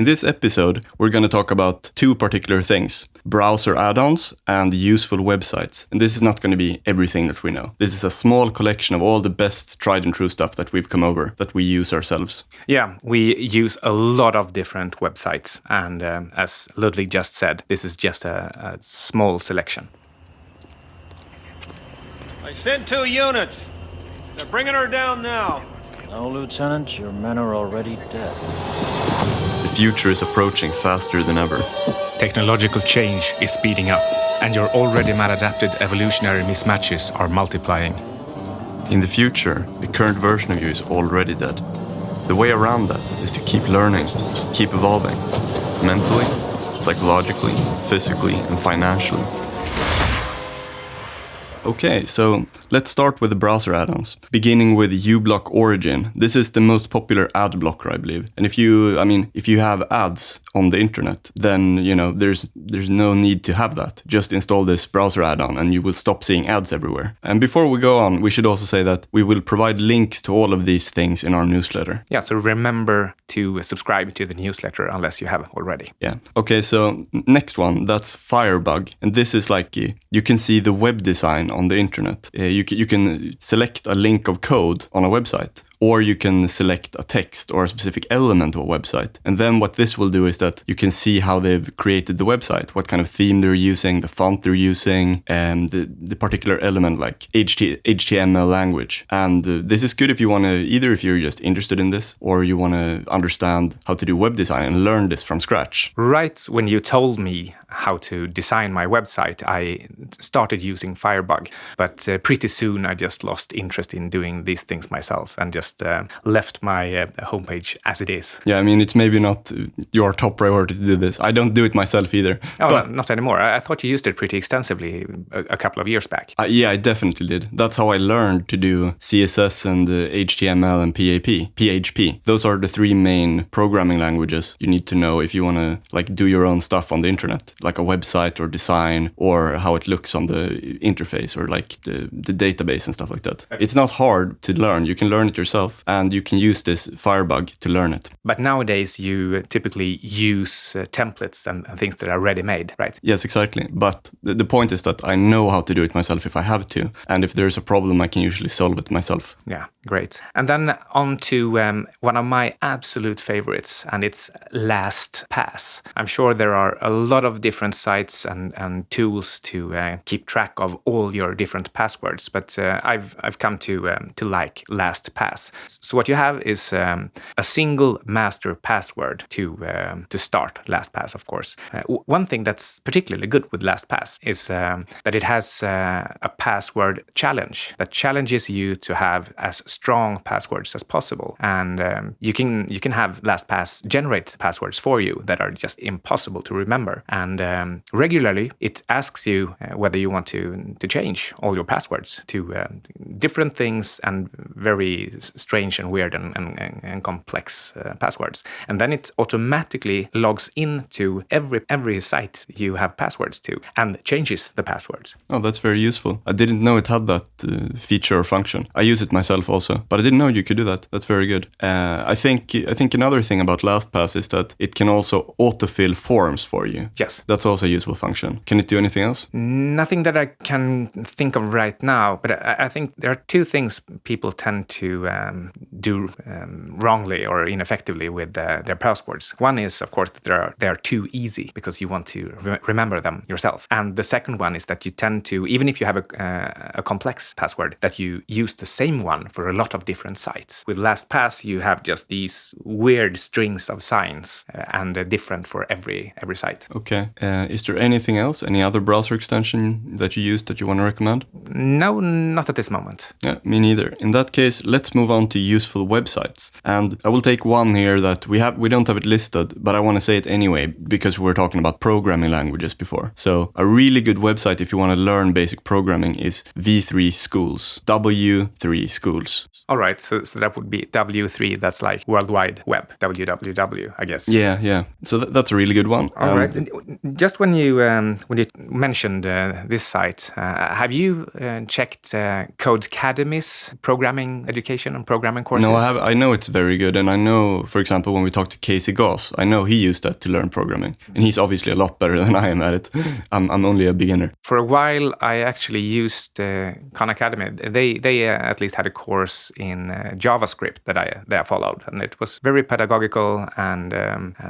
In this episode, we're going to talk about two particular things: browser add-ons and useful websites. And this is not going to be everything that we know. This is a small collection of all the best tried and true stuff that we've come over, that we use ourselves. Yeah, we use a lot of different websites. And as Ludvig just said, this is just a small selection. I sent 2 units. They're bringing her down now. No, Lieutenant, your men are already dead. The future is approaching faster than ever. Technological change is speeding up, and your already maladapted evolutionary mismatches are multiplying. In the future, the current version of you is already dead. The way around that is to keep learning, keep evolving, mentally, psychologically, physically, and financially. Okay, so let's start with the browser add-ons, beginning with uBlock Origin. This is the most popular ad blocker, I believe. And if you have ads on the internet, then, there's no need to have that. Just install this browser add-on and you will stop seeing ads everywhere. And before we go on, we should also say that we will provide links to all of these things in our newsletter. Yeah, so remember to subscribe to the newsletter unless you have already. Yeah. Okay, so next one, that's Firebug. And this is like, you can see the web design on the internet. You can select a link of code on a website, or you can select a text or a specific element of a website. And then what this will do is that you can see how they've created the website, what kind of theme they're using, the font they're using, and the particular element like HTML language. And this is good if you want to, either if you're just interested in this or you want to understand how to do web design and learn this from scratch. Right when you told me how to design my website, I started using Firebug. But pretty soon I just lost interest in doing these things myself and just left my homepage as it is. Yeah, it's maybe not your top priority to do this. I don't do it myself either. Oh, but not anymore. I thought you used it pretty extensively a couple of years back. Yeah, I definitely did. That's how I learned to do CSS and HTML and PHP. Those are the 3 main programming languages you need to know if you want to do your own stuff on the internet, like a website or design or how it looks on the interface or the database and stuff like that. It's not hard to learn. You can learn it yourself and you can use this Firebug to learn it. But nowadays you typically use templates and things that are ready-made, right? Yes, exactly. But the point is that I know how to do it myself if I have to. And if there's a problem, I can usually solve it myself. Yeah, great. And then on to one of my absolute favorites, and it's LastPass. I'm sure there are a lot of different sites and tools to keep track of all your different passwords, but I've come to like LastPass. So what you have is a single master password to start LastPass, of course. One thing that's particularly good with LastPass is that it has a password challenge that challenges you to have as strong passwords as possible. And you can have LastPass generate passwords for you that are just impossible to remember. And regularly, it asks you whether you want to change all your passwords to different things and very strange and weird and complex passwords. And then it automatically logs into every site you have passwords to and changes the passwords. Oh, that's very useful. I didn't know it had that feature or function. I use it myself also, but I didn't know you could do that. That's very good. I think another thing about LastPass is that it can also autofill forms for you. Yes. That's also a useful function. Can it do anything else? Nothing that I can think of right now, but I think there are 2 things people tend to do wrongly or ineffectively with their passwords. One is, of course, that they are too easy because you want to remember them yourself. And the second one is that you tend to, even if you have a complex password, that you use the same one for a lot of different sites. With LastPass, you have just these weird strings of signs and different for every site. Okay. Is there anything else? Any other browser extension that you use that you want to recommend? No, not at this moment. Yeah, me neither. In that case, let's move on to useful websites. And I will take one here that we don't have it listed, but I want to say it anyway because we were talking about programming languages before. So a really good website if you want to learn basic programming is V3 Schools, W3 Schools. All right, so that would be W3, that's like World Wide Web, WWW, I guess. Yeah. So that's a really good one. All right. Just when you mentioned this site, have you checked Codecademy's programming education and programming courses? No, I know it's very good, and I know, for example, when we talked to Casey Goss, I know he used that to learn programming, and he's obviously a lot better than I am at it. I'm only a beginner. For a while, I actually used Khan Academy. They at least had a course in JavaScript that I followed, and it was very pedagogical. And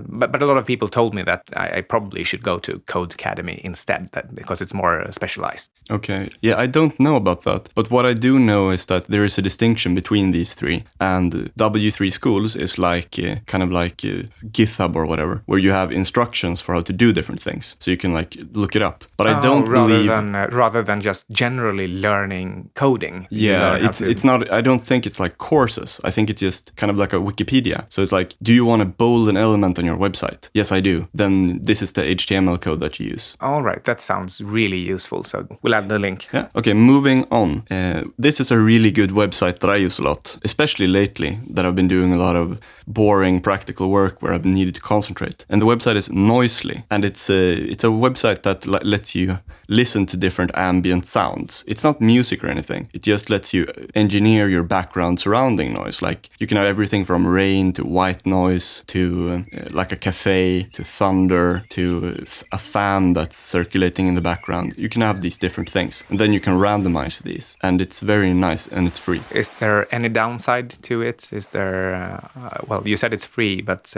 but a lot of people told me that I probably should go to Codecademy instead, because it's more specialized. Okay, yeah, I don't know about that, but what I do know is that there is a distinction between these three, and W3 Schools is like kind of like GitHub or whatever, where you have instructions for how to do different things, so you can like look it up. But I don't believe rather than just generally learning coding. Yeah, it's not. I don't think it's like courses. I think it's just kind of like a Wikipedia. So it's like, do you want to bold an element on your website? Yes, I do. Then this is the HTML code that you use. All right, that sounds really useful. So we'll add the link. Yeah. Okay, moving on. This is a really good website that I use a lot, especially lately, that I've been doing a lot of boring practical work where I've needed to concentrate. And the website is Noisely, and it's a website that lets you listen to different ambient sounds. It's not music or anything. It just lets you engineer your background surrounding noise. Like you can have everything from rain to white noise to like a cafe to thunder to a fan that's circulating in the background. You can have these different things, and then you can randomize these, and it's very nice and it's free. Is there any downside to it? Is there well, you said it's free, but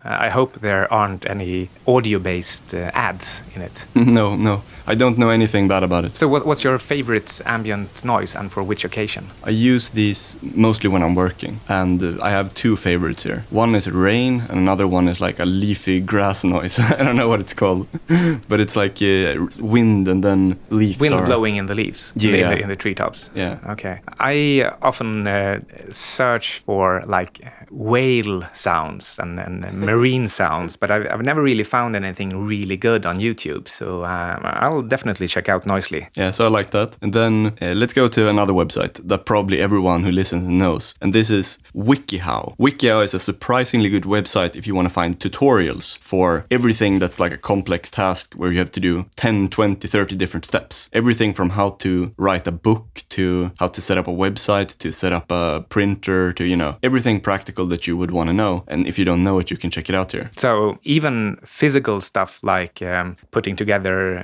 I hope there aren't any audio-based ads in it. No, I don't know anything bad about it. So what's your favorite ambient noise, and for which occasion? I use these mostly when I'm working, and I have two favorites here. One is rain, and another one is like a leafy grass noise. I don't know what it's called, but it's like wind and then leaves. Wind blowing in the leaves, yeah. in the treetops. Yeah. Okay. I often search for like whale sounds and marine sounds, but I've never really found anything really good on YouTube. So I'll definitely check out Noisely. Yeah, so I like that. And then let's go to another website that probably everyone who listens knows. And this is WikiHow. WikiHow is a surprisingly good website if you want to find tutorials for everything that's like a complex task where you have to do 10, 20, 30 different steps. Everything from how to write a book to how to set up a website to set up a printer to, everything practical that you would want to know. And if you don't know it, you can check it out here. So even physical stuff like putting together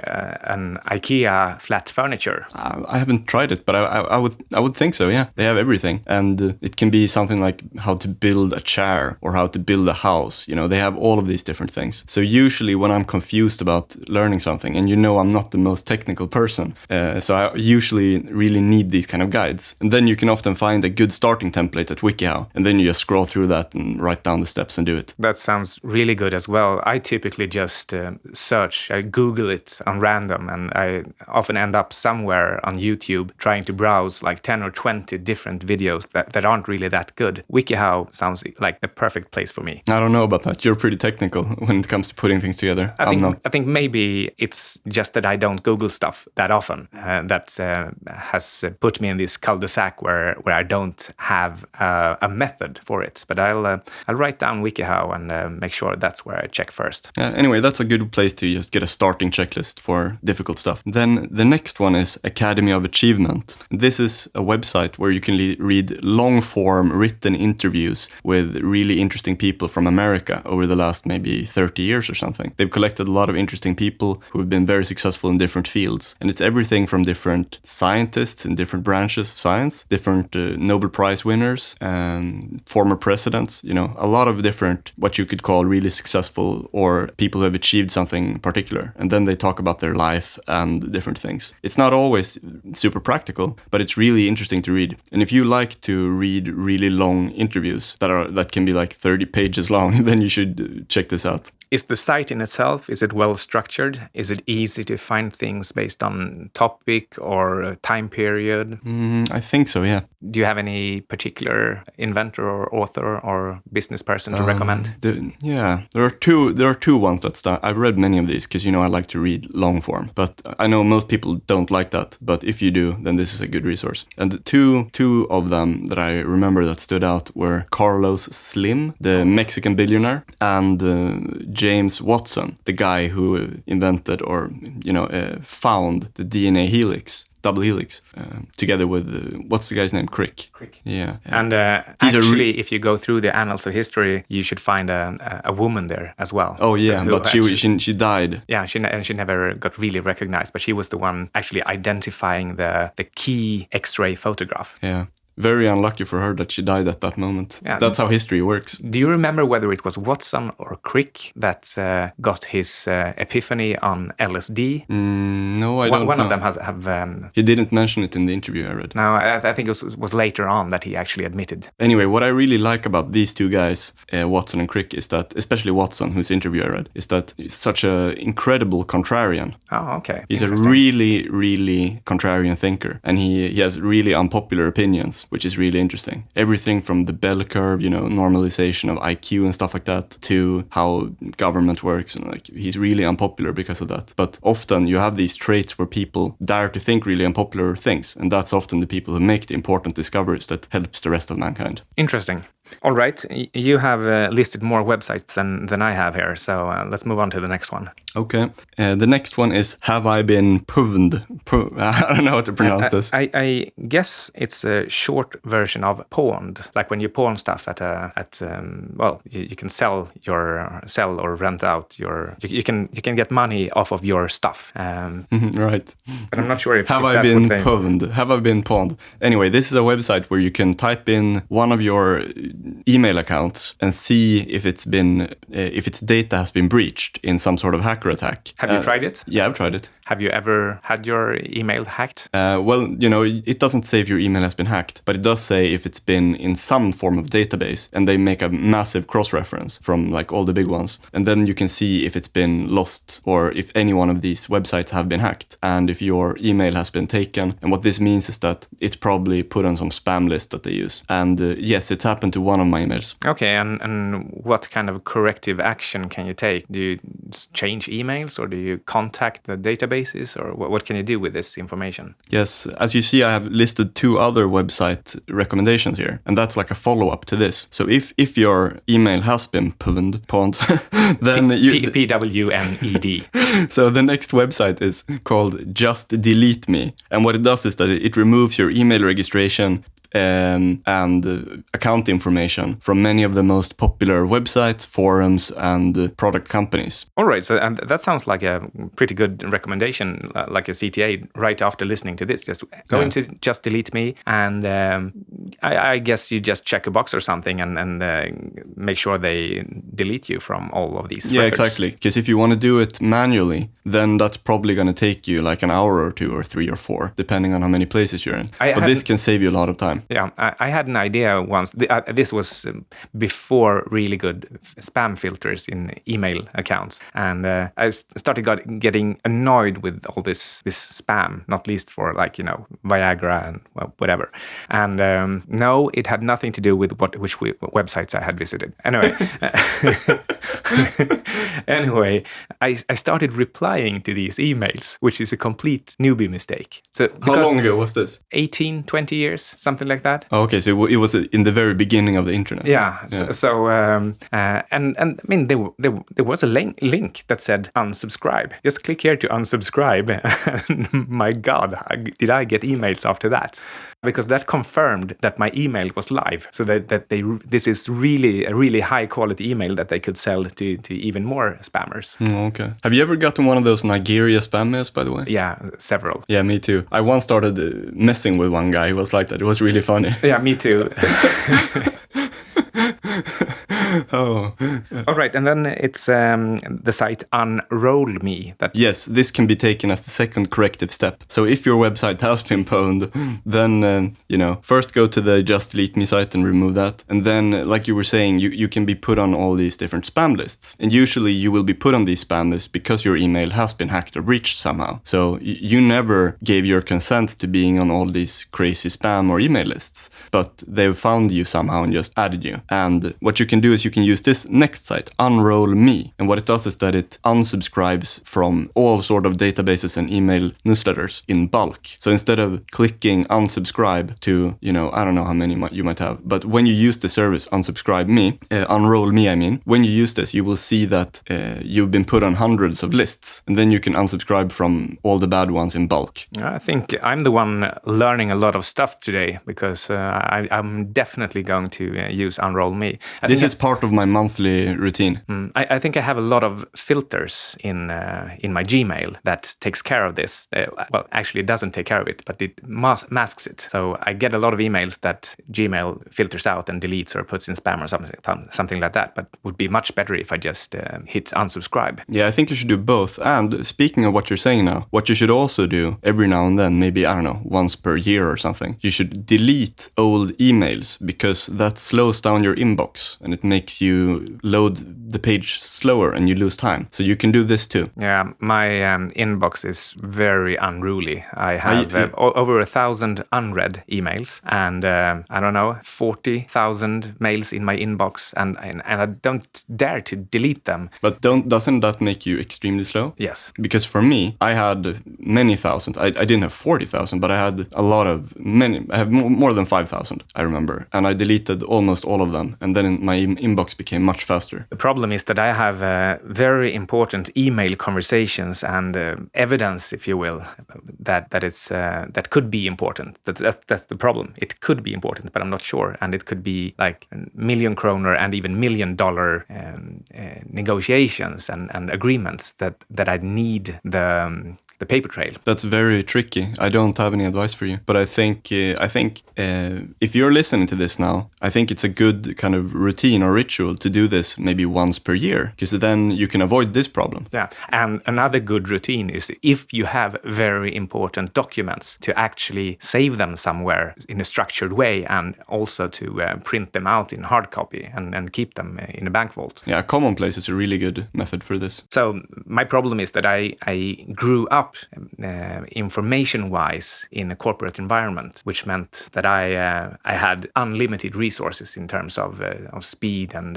an IKEA flat furniture. I haven't tried it, but I would think so. Yeah, they have everything, and it can be something like how to build a chair or how to build a house. They have all of these different things. So usually when I'm confused about learning something, and I'm not the most technical person, so I usually really need these kind of guides. And then you can often find a good starting template at WikiHow, and then you just scroll through that and write down the steps and do it. That sounds really good as well. I typically just search, I Google it on random, and I often end up somewhere on YouTube trying to browse like 10 or 20 different videos that aren't really that good. WikiHow sounds like the perfect place for me. I don't know about that. You're pretty technical when it comes to putting things together. I think maybe it's just that I don't Google stuff that often. That has put me in this cul-de-sac where I don't have a method for it. But I'll write down WikiHow and make sure that's where I check first. Anyway, that's a good place to just get a starting checklist for difficult stuff. Then the next one is Academy of Achievement. This is a website where you can read long-form written interviews with really interesting people from America over the last maybe 30 years or something. They've collected a lot of interesting people who have been very successful in different fields. And it's everything from different scientists in different branches of science, different Nobel Prize winners, former presidents, a lot of different, what you could call really successful or people who have achieved something particular. And then they talk about their life and different things. It's not always super practical, but it's really interesting to read. And if you like to read really long interviews that can be like 30 pages long, then you should check this out. Is the site in itself, is it well structured? Is it easy to find things based on topic or time period? I think so, yeah. Do you have any particular inventor or author or business person to recommend? There are two ones that start. I've read many of these because, I like to read long form. But I know most people don't like that. But if you do, then this is a good resource. And two of them that I remember that stood out were Carlos Slim, the Mexican billionaire, and James Watson, the guy who invented or, found the DNA helix, double helix, together with, what's the guy's name? Crick. Yeah. And actually, if you go through the annals of history, you should find a woman there as well. Oh, yeah, but she died. Yeah, she never got really recognized, but she was the one actually identifying the key X-ray photograph. Yeah. Very unlucky for her that she died at that moment. Yeah. That's how history works. Do you remember whether it was Watson or Crick that got his epiphany on LSD? No, I don't know. One of them have... He didn't mention it in the interview I read. No, I think it was later on that he actually admitted. Anyway, what I really like about these two guys, Watson and Crick, is that, especially Watson, whose interview I read, is that he's such an incredible contrarian. Oh, okay. He's a really, really contrarian thinker. And he has really unpopular opinions, which is really interesting. Everything from the bell curve, normalization of IQ and stuff like that, to how government works, and he's really unpopular because of that. But often you have these traits where people dare to think really unpopular things, and that's often the people who make the important discoveries that helps the rest of mankind. Interesting. All right, you have listed more websites than I have here, so let's move on to the next one. Okay, the next one is Have I Been Pwned? I don't know how to pronounce this. I guess it's a short version of pawned, like when you pawn stuff you can sell or rent out you can get money off of your stuff. Right. But I'm not sure if Have I been pwned? Have I been pawned? Anyway, this is a website where you can type in one of your email accounts and see if its data has been breached in some sort of hacker attack. Have you tried it? Yeah, I've tried it. Have you ever had your email hacked? Well, it doesn't say if your email has been hacked, but it does say if it's been in some form of database, and they make a massive cross-reference from all the big ones. And then you can see if it's been lost or if any one of these websites have been hacked and if your email has been taken. And what this means is that it's probably put on some spam list that they use. And yes, it's happened to one of my emails. Okay, and what kind of corrective action can you take? Do you change emails or do you contact the databases, or what can you do with this information? Yes, as you see, I have listed 2 other website recommendations here, and that's like a follow-up to this. So if your email has been pawned, then PWNED. So the next website is called Just Delete Me, and what it does is that it removes your email registration and account information from many of the most popular websites, forums, and product companies. All right, so and that sounds like a pretty good recommendation, like a CTA right after listening to this. Just go into Just Delete Me, and I guess you just check a box or something and make sure they delete you from all of these records. Exactly, because if you want to do it manually, then that's probably going to take you like an hour or 2 or 3 or 4, depending on how many places you're in. But this can save you a lot of time. Yeah, I had an idea once. This was before really good spam filters in email accounts. And I started getting annoyed with all this spam, not least for Viagra and whatever. And no, it had nothing to do with which websites I had visited. Anyway, I started replying to these emails, which is a complete newbie mistake. So how long ago was this? 18, 20 years, something like that. Oh, okay, so it was in the very beginning of the internet. Yeah. So and I mean there was a link that said unsubscribe. Just click here to unsubscribe. My God, did I get emails after that? Because that confirmed that my email was live. So that this is really a really high quality email that they could sell to even more spammers. Okay. Have you ever gotten one of those Nigeria spam mails, by the way? Yeah, several. Yeah, me too. I once started messing with one guy who was like that. It was really funny. Yeah, me too. Oh. All right, and then it's the site Unroll Me. Yes, this can be taken as the second corrective step. So if your website has been pwned, then, first go to the Just Delete Me site and remove that. And then, like you were saying, you can be put on all these different spam lists. And usually you will be put on these spam lists because your email has been hacked or breached somehow. So you never gave your consent to being on all these crazy spam or email lists, but they've found you somehow and just added you. And what you can do is you can use this next site, Unroll Me. And what it does is that it unsubscribes from all sort of databases and email newsletters in bulk. So instead of clicking unsubscribe to, you know, I don't know how many you might have, but when you use the service Unroll Me, I mean, when you use this, you will see that you've been put on hundreds of lists, and then you can unsubscribe from all the bad ones in bulk. I think I'm the one learning a lot of stuff today, because I'm definitely going to use Unroll Me. This is part of my monthly routine. I think I have a lot of filters in my Gmail that takes care of this. Well, actually, it doesn't take care of it, but it masks it. So I get a lot of emails that Gmail filters out and deletes or puts in spam or something like that. But it would be much better if I just hit unsubscribe. Yeah, I think you should do both. And speaking of what you're saying now, what you should also do every now and then, maybe, I don't know, once per year or something, you should delete old emails, because that slows down your inbox and it makes you load the page slower and you lose time. So you can do this too. Yeah, my inbox is very unruly. I have over 1,000 unread emails, and I don't know, 40,000 mails in my inbox, and I don't dare to delete them. But doesn't that make you extremely slow? Yes. Because for me, I had many thousands. I didn't have 40,000, but I had I have more than 5,000, I remember. And I deleted almost all of them. And then my inbox became much faster. The problem is that I have very important email conversations and evidence, if you will, that could be important. That's the problem. It could be important, but I'm not sure. And it could be like $1 million and even $1 million negotiations and agreements that I need the paper trail. That's very tricky. I don't have any advice for you, but I think if you're listening to this now, I think it's a good kind of routine or ritual to do this maybe once per year, because then you can avoid this problem. Yeah, and another good routine is, if you have very important documents, to actually save them somewhere in a structured way, and also to print them out in hard copy and keep them in a bank vault. Yeah, Commonplace is a really good method for this. So my problem is that I grew up information-wise in a corporate environment, which meant that I had unlimited resources in terms of speed and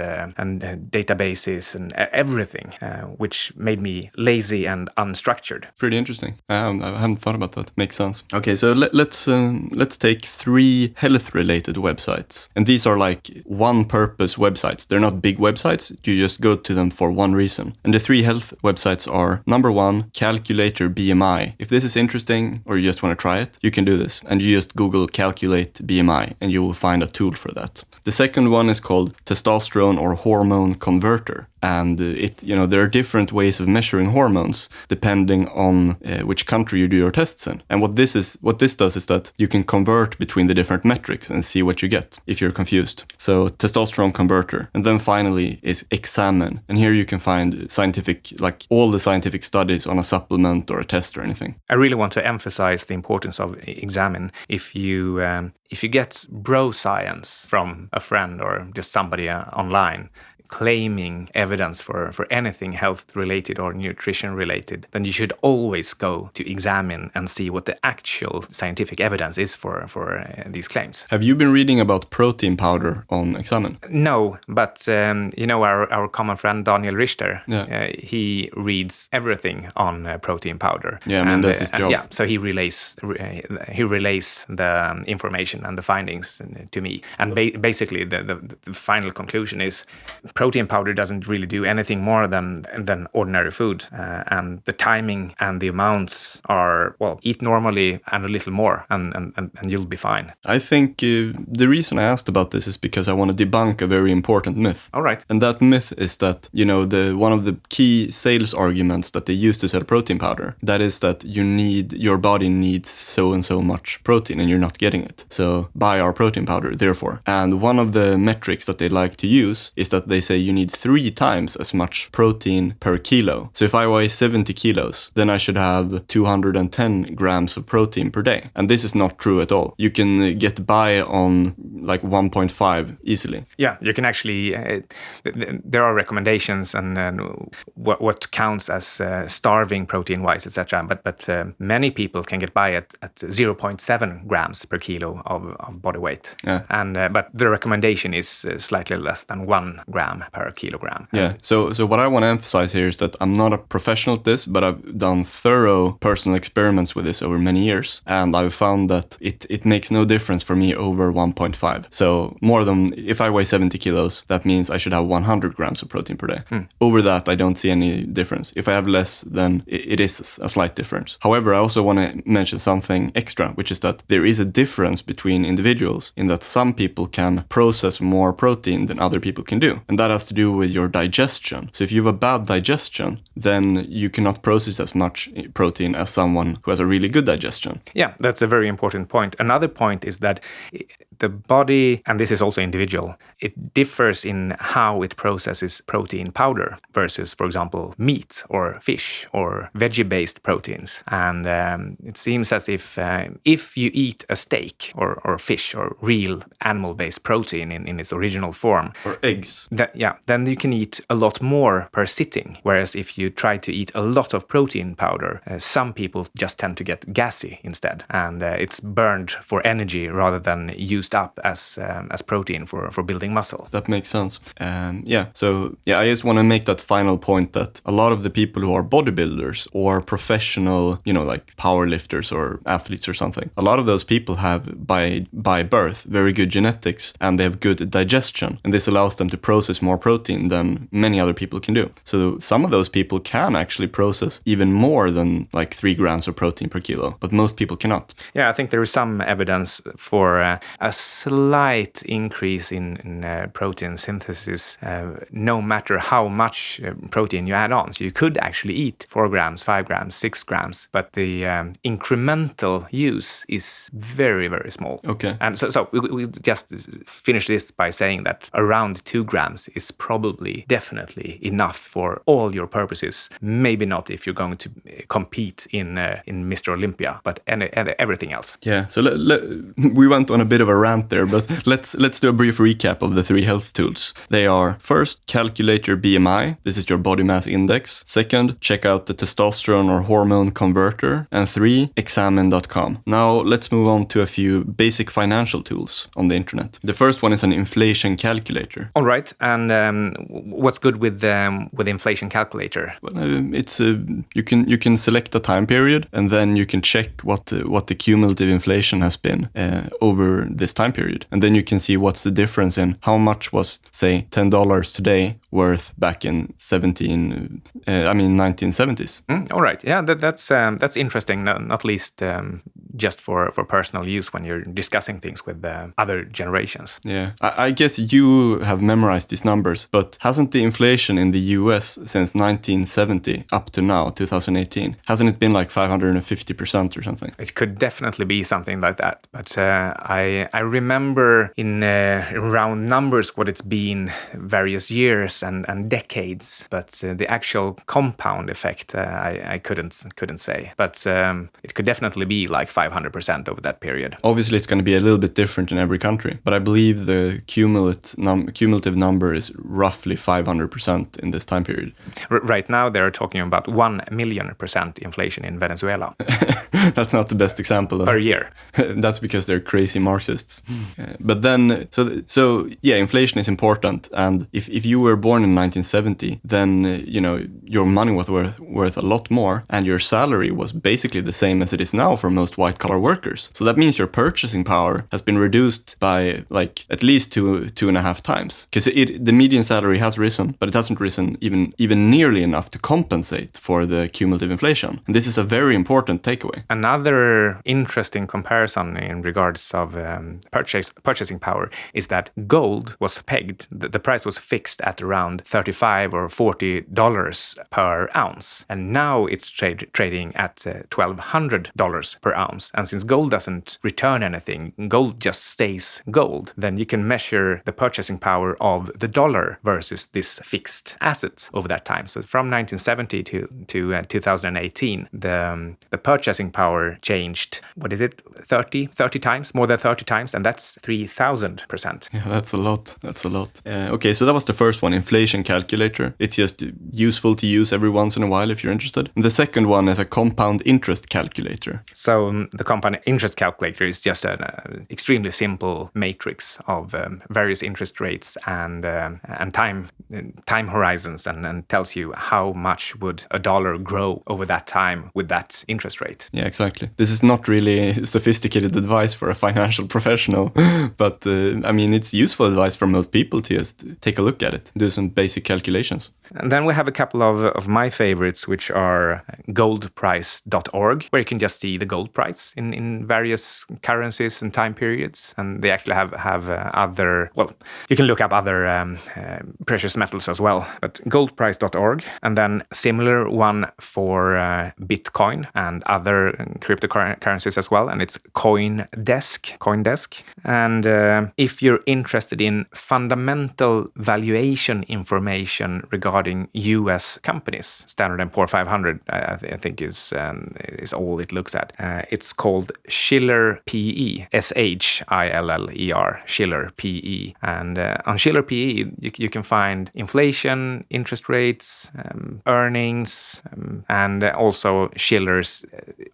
databases and everything, which made me lazy and unstructured. Pretty interesting. I haven't thought about that. Makes sense. Okay, so let's take 3 health-related websites, and these are like one-purpose websites. They're not big websites. You just go to them for one reason. And the 3 health websites are: number 1, Calculator BMI. If this is interesting or you just want to try it, you can do this. And you just Google Calculate BMI and you will find a tool for that. The second one is called Testosterone or Hormone Converter. And there are different ways of measuring hormones depending on which country you do your tests in. And what this does is that you can convert between the different metrics and see what you get if you're confused. So Testosterone Converter. And then finally is Examine. And here you can find all the scientific studies on a supplement or a test or anything. I really want to emphasize the importance of Examine. If you get bro science from a friend or just somebody online claiming evidence for anything health-related or nutrition-related, then you should always go to Examine and see what the actual scientific evidence is for these claims. Have you been reading about protein powder on Examine? No, but our common friend Daniel Richter, yeah. He reads everything on protein powder. Yeah, I mean, that's his job. So he relays the information and the findings to me. And basically the final conclusion is protein powder doesn't really do anything more than ordinary food. And the timing and the amounts are, eat normally and a little more, and you'll be fine. I think the reason I asked about this is because I want to debunk a very important myth. All right. And that myth is that, one of the key sales arguments that they use to sell protein powder, that is that your body needs so and so much protein and you're not getting it. So buy our protein powder, therefore. And one of the metrics that they like to use is that they say you need 3 times as much protein per kilo. So if I weigh 70 kilos, then I should have 210 grams of protein per day. And this is not true at all. You can get by on like 1.5 easily. Yeah, you can actually, there are recommendations and what counts as starving protein-wise, etc. But many people can get by at 0.7 grams per kilo of body weight. Yeah. And but the recommendation is slightly less than 1 gram gram per kilogram. Yeah. So what I want to emphasize here is that I'm not a professional at this, but I've done thorough personal experiments with this over many years, and I've found that it makes no difference for me over 1.5. So more than, if I weigh 70 kilos, that means I should have 100 grams of protein per day. Over that, I don't see any difference. If I have less, then it is a slight difference. However, I also want to mention something extra, which is that there is a difference between individuals in that some people can process more protein than other people can do. And that has to do with your digestion. So if you have a bad digestion, then you cannot process as much protein as someone who has a really good digestion. Yeah, that's a very important point. Another point is that the body, and this is also individual, it differs in how it processes protein powder versus, for example, meat or fish or veggie-based proteins. And it seems as if you eat a steak or fish or real animal-based protein in its original form, or eggs, then you can eat a lot more per sitting. Whereas if you try to eat a lot of protein powder, some people just tend to get gassy instead, and it's burned for energy rather than used up as protein for building muscle. That makes sense. I just want to make that final point that a lot of the people who are bodybuilders or professional, like powerlifters or athletes or something, a lot of those people have by birth very good genetics and they have good digestion, and this allows them to process more protein than many other people can do. So some of those people can actually process even more than like 3 grams of protein per kilo, but most people cannot. Yeah, I think there is some evidence for a slight increase in protein synthesis no matter how much protein you add on. So you could actually eat 4 grams, 5 grams, 6 grams, but the incremental use is very, very small. Okay. And so we just finish this by saying that around 2 grams is probably definitely enough for all your purposes. Maybe not if you're going to compete in Mr. Olympia, but everything else. Yeah. So we went on a bit of a rant there, but let's do a brief recap of the 3 health tools. They are: first, calculate your BMI. This is your body mass index. Second, check out the testosterone or hormone converter. And 3, examine.com. Now let's move on to a few basic financial tools on the internet. The first one is an inflation calculator. All right. And what's good with inflation calculator? Well, it's you can select a time period, and then you can check what the cumulative inflation has been over this time period, and then you can see what's the difference in how much was, say, $10 today worth back in 1970s. All right. Yeah, that's interesting. Not least just for personal use when you're discussing things with other generations. Yeah, I guess you have memorized these numbers, but hasn't the inflation in the US since 1970 up to now, 2018, hasn't it been like 550% or something? It could definitely be something like that. But I remember in round numbers what it's been various years and decades. But the actual compound effect, I couldn't say. But it could definitely be like 500% over that period. Obviously, it's going to be a little bit different in every country, but I believe the cumulative number is roughly 500% in this time period. Right now, they're talking about 1,000,000% inflation in Venezuela. That's not the best example, though. Per year. That's because they're crazy Marxists. But then, inflation is important. And if you were born in 1970, then, your money was worth a lot more, and your salary was basically the same as it is now for most white-collar workers. So that means your purchasing power has been reduced by, at least 2.5 times. Because the median salary has risen, but it hasn't risen even nearly enough to compensate for the cumulative inflation. And this is a very important takeaway. Another interesting comparison in regards of purchasing power is that gold was pegged. The price was fixed at around $35 or $40 per ounce. And now it's trading at $1,200 per ounce. And since gold doesn't return anything, gold just stays gold, then you can measure the purchasing power of the dollar versus this fixed asset over that time. So from 1970 to 2018, the purchasing power changed, 30 times, more than 30 times, and that's 3,000%. Yeah, that's a lot. Okay, so that was the first one, inflation calculator. It's just useful to use every once in a while if you're interested. And the second one is a compound interest calculator. So the compound interest calculator is just an extremely simple matrix of various interest rates and time horizons, and tells you how much would a dollar grow over that time with that interest rate. Yeah, exactly. This is not really sophisticated advice for a financial professional, but I mean, it's useful advice for most people to just take a look at it, do some basic calculations. And then we have a couple of my favorites, which are goldprice.org, where you can just see the gold price in various currencies and time periods. And they actually have other, well, you can look up other precious metals as well, but goldprice.org. And then similar one for Bitcoin and other cryptocurrencies as well. And it's CoinDesk. And if you're interested in fundamental valuation information regarding U.S. companies, Standard & Poor 500, I think is all it looks at. It's called Shiller PE, SHILLER, Shiller PE. And on Shiller PE, you can find inflation, interest rates, earnings, and also Shiller's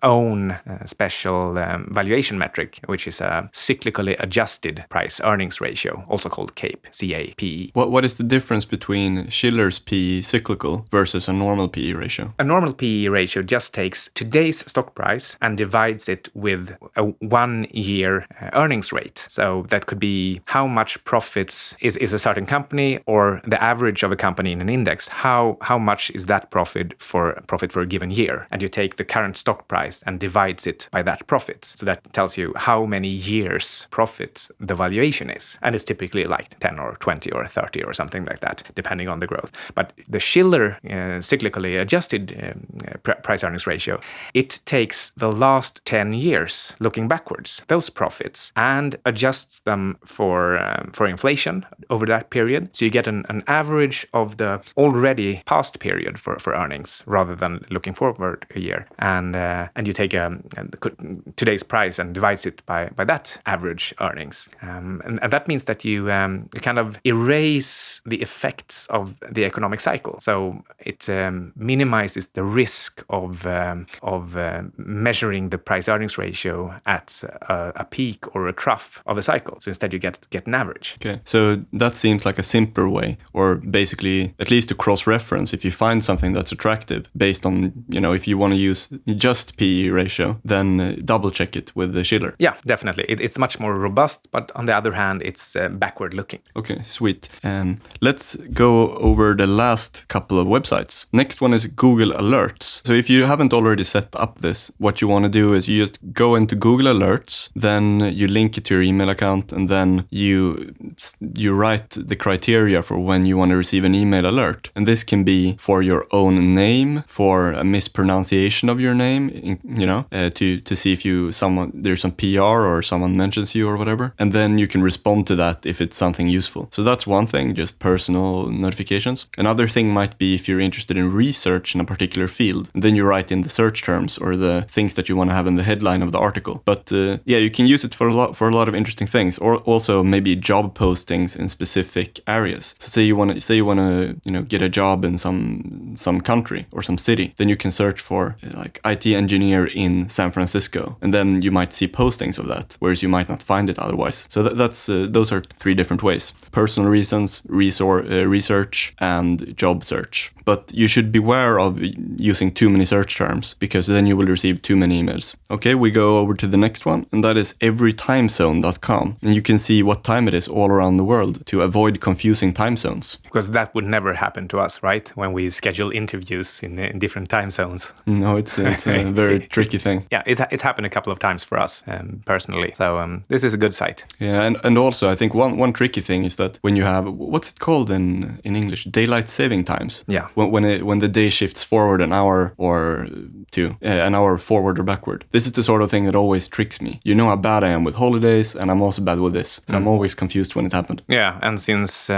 own special valuation metric, which is a cyclically adjusted price-earnings ratio, also called CAPE, C-A-P-E. What is the difference between Shiller's PE cyclical versus a normal PE ratio? A normal PE ratio just takes today's stock price and divides it with a 1 year earnings rate. So that could be how much profits is a certain company, or the average of a company in an index. How much is that profit for a given year? And you take the current stock price and divides it by that profit. So that tells you how many years profit the valuation is. And it's typically like 10 or 20 or 30 or something like that, depending on the growth. But the Shiller cyclically adjusted price-earnings ratio, it takes the last 10 years, looking backwards, those profits, and adjusts them for inflation over that period. So you get an average of the already past period for earnings, rather than looking forward a year. And you take today's price and divides it by that average earnings. And that means that you kind of erase the effects of the economic cycle. So it minimizes the risk of measuring the price-earnings ratio at a peak or a trough of a cycle. So instead you get an average. Okay, so that seems like a simpler way, or basically at least to cross-reference. If you find something that's attractive based on, if you want to use just PE ratio, then double-check it with the Shiller. Yeah, definitely. It's much more robust, but on the other hand, it's backward-looking. Okay, sweet. Let's go over the last couple of websites. Next one is Google Alerts. So if you haven't already set up this, what you want to do is you just go into Google Alerts, then you link it to your email account, and then you write the criteria for when you want to receive an email alert. And this can be for your own name, for a mispronunciation of your name, to see if there's some PR or someone mentions you or whatever. And then you can respond to that if it's something useful. So that's one thing, just personal notifications. Another thing might be if you're interested in research in a particular field, and then you write in the search terms or the things that you want to have in the headline of the article. But you can use it for a lot of interesting things, or also maybe job postings in specific areas. So say you want to get a job in some country or some city, then you can search for like IT engineer in San Francisco, and then you might see postings of that, whereas you might not find it otherwise. So that's those are 3 different ways: personal reasons, research, and job search. But you should beware of using too many search terms, because then you will receive too many emails. Okay, we go over to the next one, and that is everytimezone.com. And you can see what time it is all around the world to avoid confusing time zones. Because that would never happen to us, right? When we schedule interviews in different time zones. No, it's a very tricky thing. Yeah, it's happened a couple of times for us personally. So this is a good site. Yeah, and also I think one tricky thing is that when you have, what's it called in English? Daylight saving times. Yeah. When the day shifts forward an hour or two, an hour forward or backward. This is the sort of thing that always tricks me. You know how bad I am with holidays, and I'm also bad with this. So I'm always confused when it happened. Yeah, and since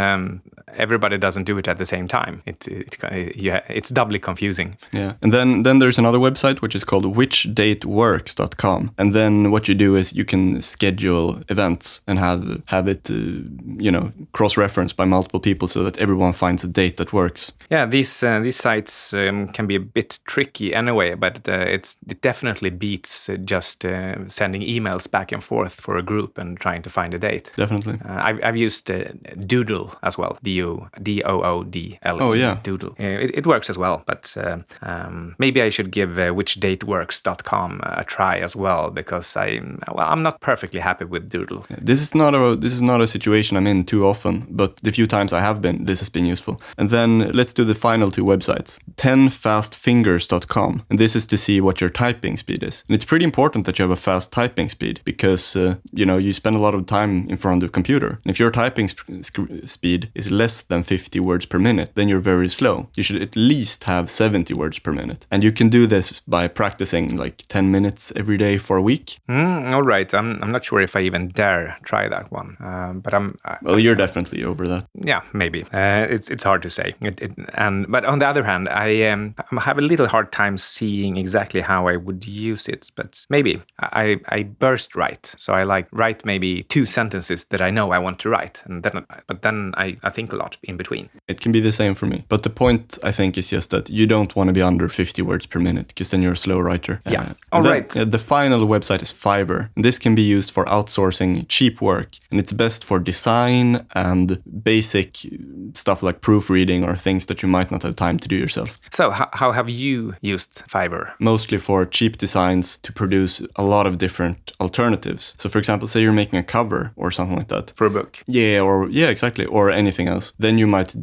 everybody doesn't do it at the same time. It's doubly confusing. Yeah. And then there's another website which is called whichdateworks.com. And then what you do is you can schedule events and have it, cross-referenced by multiple people so that everyone finds a date that works. Yeah, these sites can be a bit tricky anyway, but it definitely beats just sending emails back and forth for a group and trying to find a date. Definitely. I've used Doodle as well, Doodle. Oh, yeah. Doodle. It works as well, but maybe I should give whichdateworks.com a try as well, because I'm not perfectly happy with Doodle. This is not a situation I'm in too often, but the few times I have been, this has been useful. And then let's do the final two websites. 10fastfingers.com, and this is to see what your typing speed is. And it's pretty important that you have a fast typing speed because you spend a lot of time in front of the computer. And if your typing speed is less than 50 words per minute, then you're very slow. You should at least have 70 words per minute. And you can do this by practicing like 10 minutes every day for a week. All right. I'm not sure if I even dare try that one. But well, you're definitely over that. Yeah, maybe. It's hard to say. But on the other hand, I have a little hard time seeing exactly how I would use it. But maybe I burst write. So I write maybe 2 sentences that I know I want to write, but then I think a lot in between. It can be the same for me. But the point, I think, is just that you don't want to be under 50 words per minute because then you're a slow writer. Yeah. All right. The final website is Fiverr. And this can be used for outsourcing cheap work. And it's best for design and basic stuff like proofreading or things that you might not have time to do yourself. So how have you used Fiverr? Mostly for cheap designs to produce a lot of different alternatives. So for example, say you're making a cover or something like that. For a book. Yeah, exactly. Or anything else. Then you might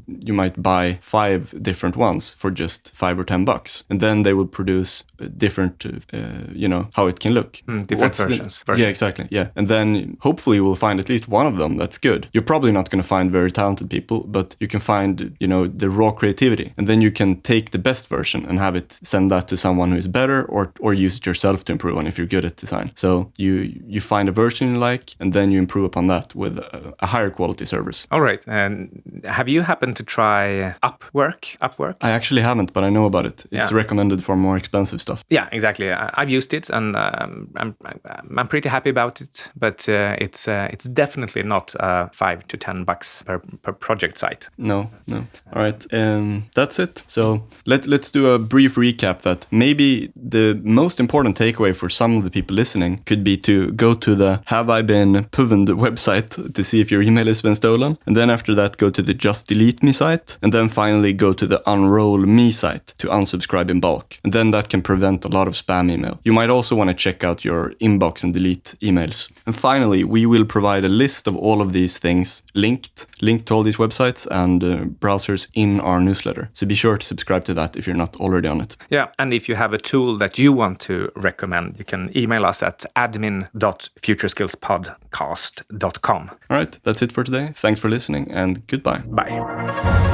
buy 5 different ones for just $5 or $10. And then they will produce different, how it can look. Different versions. Yeah, exactly. Yeah. And then hopefully you will find at least one of them that's good. You're probably not going to find very talented people, but you can find, the raw creativity. And then you can take the best version and have it send that to someone who is better or use it yourself to improve on if you're good at design. So you find a version you like and then you improve upon that with a higher quality service. All right. And have you happened to try Upwork? I actually haven't, but I know about it. It's recommended for more expensive stuff. Yeah, exactly. I've used it and I'm pretty happy about it, but it's definitely not $5 to $10 per project site. No. All right. That's it. So let's do a brief recap that maybe the most important takeaway for some of the people listening could be to go to the Have I Been Puvened website to see if your email has been stolen. And then after that, go to the Just Delete Me site. And then finally go to the Unroll Me site to unsubscribe in bulk. And then that can prevent a lot of spam email. You might also want to check out your inbox and delete emails. And finally, we will provide a list of all of these things linked to all these websites and browsers in our newsletter. So be sure to subscribe to that if you're not already on it. Yeah, and if you have a tool that you want to recommend, you can email us at admin.futureskillspodcast.com. All right, that's it for today. Thanks for listening and goodbye. Bye.